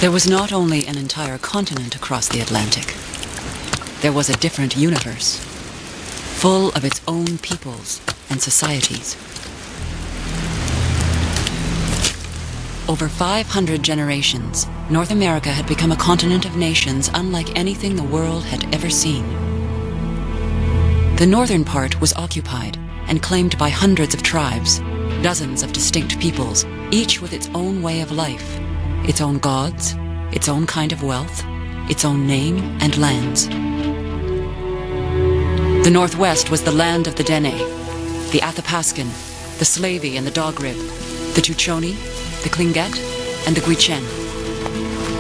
There was not only an entire continent across the Atlantic. There was a different universe, full of its own peoples and societies. Over 500 generations, North America had become a continent of nations unlike anything the world had ever seen. The northern part was occupied and claimed by hundreds of tribes, dozens of distinct peoples, each with its own way of life, its own gods, its own kind of wealth, its own name and lands. The northwest was the land of the Dene, the Athapascan, the Slavey and the Dogrib, the Tuchoni, the Tlingit, and the Gwich'en.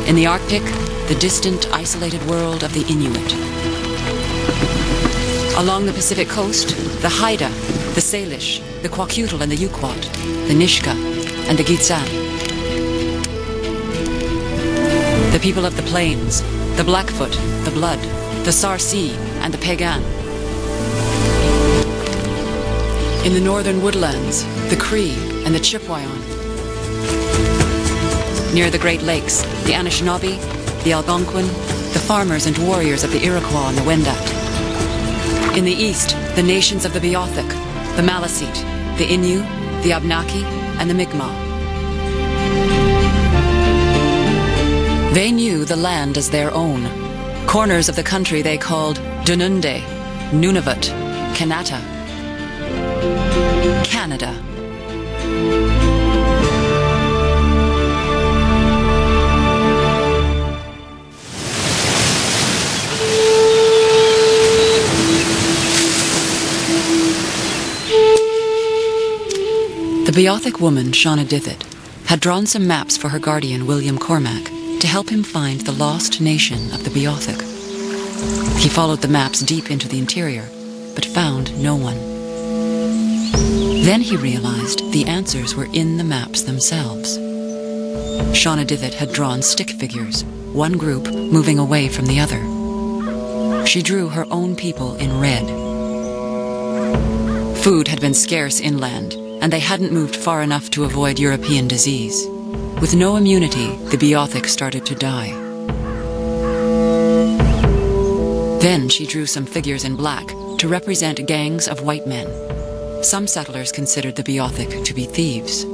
In the Arctic, the distant, isolated world of the Inuit. Along the Pacific coast, the Haida, the Salish, the Kwakiutl and the Yukwat, the Nishka, and the Gitxsan. The people of the plains, the Blackfoot, the Blood, the Sarsi, and the Pagan. In the northern woodlands, the Cree and the Chipewyan. Near the Great Lakes, the Anishinaabe, the Algonquin, the farmers and warriors of the Iroquois and the Wendat. In the east, the nations of the Beothuk, the Maliseet, the Innu, the Abnaki, and the Mi'kmaq. They knew the land as their own. Corners of the country they called Dununde, Nunavut, Kanata, Canada. The Beothuk woman, Shawnadithit, had drawn some maps for her guardian, William Cormac, to help him find the lost nation of the Beothuk. He followed the maps deep into the interior, but found no one. Then he realized the answers were in the maps themselves. Shawnadithit had drawn stick figures, one group moving away from the other. She drew her own people in red. Food had been scarce inland, and they hadn't moved far enough to avoid European disease. With no immunity, the Beothuk started to die. Then she drew some figures in black to represent gangs of white men. Some settlers considered the Beothuk to be thieves.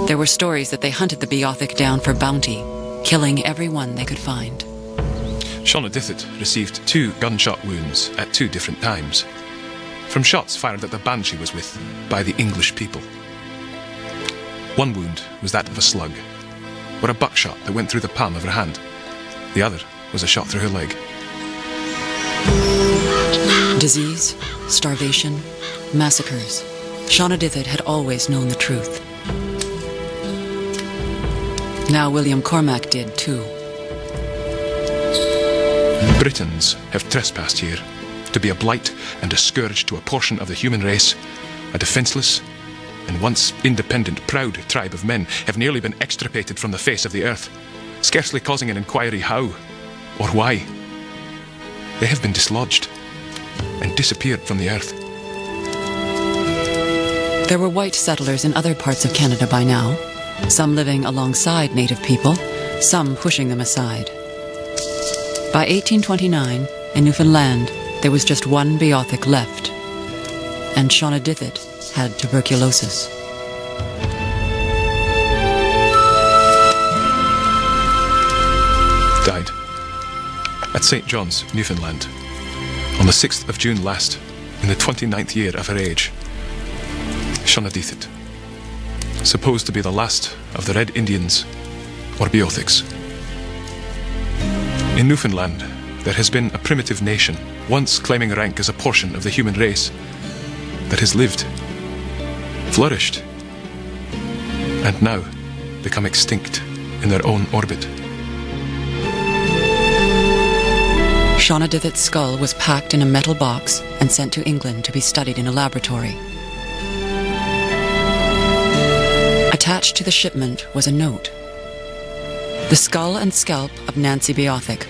There were stories that they hunted the Beothuk down for bounty, killing everyone they could find. Shawnadithit received 2 gunshot wounds at 2 different times, from shots fired at the band she was with by the English people. One wound was that of a slug, or a buckshot that went through the palm of her hand. The other was a shot through her leg. Disease, starvation, massacres. Shawnadithit had always known the truth. Now William Cormac did too. Britons have trespassed here, to be a blight and a scourge to a portion of the human race. A defenceless and once independent, proud tribe of men have nearly been extirpated from the face of the earth, scarcely causing an inquiry how or why. They have been dislodged and disappeared from the earth. There were white settlers in other parts of Canada by now, some living alongside native people, some pushing them aside. By 1829, in Newfoundland, there was just one Beothuk left, and Shawnadithit had tuberculosis. Died at St. John's, Newfoundland, on the 6th of June last, in the 29th year of her age. Shawnadithit, supposed to be the last of the Red Indians, or Beothuks. In Newfoundland, there has been a primitive nation, once claiming rank as a portion of the human race, that has lived, flourished, and now become extinct in their own orbit. Shawnadithit's skull was packed in a metal box and sent to England to be studied in a laboratory. Attached to the shipment was a note. The skull and scalp of Nancy Beothuk,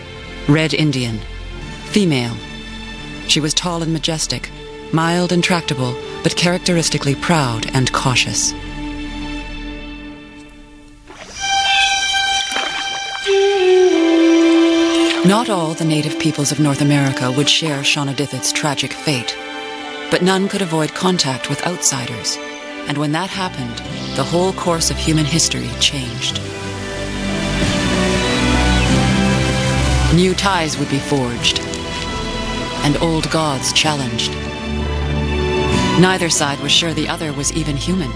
Red Indian, female. She was tall and majestic, mild and tractable, but characteristically proud and cautious. Not all the native peoples of North America would share Shawnadithit's tragic fate, but none could avoid contact with outsiders, and when that happened, the whole course of human history changed. New ties would be forged, and old gods challenged. Neither side was sure the other was even human.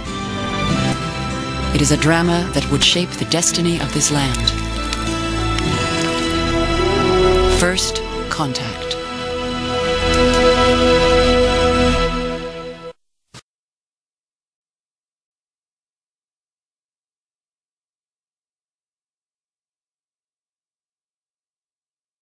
It is a drama that would shape the destiny of this land. First Contact.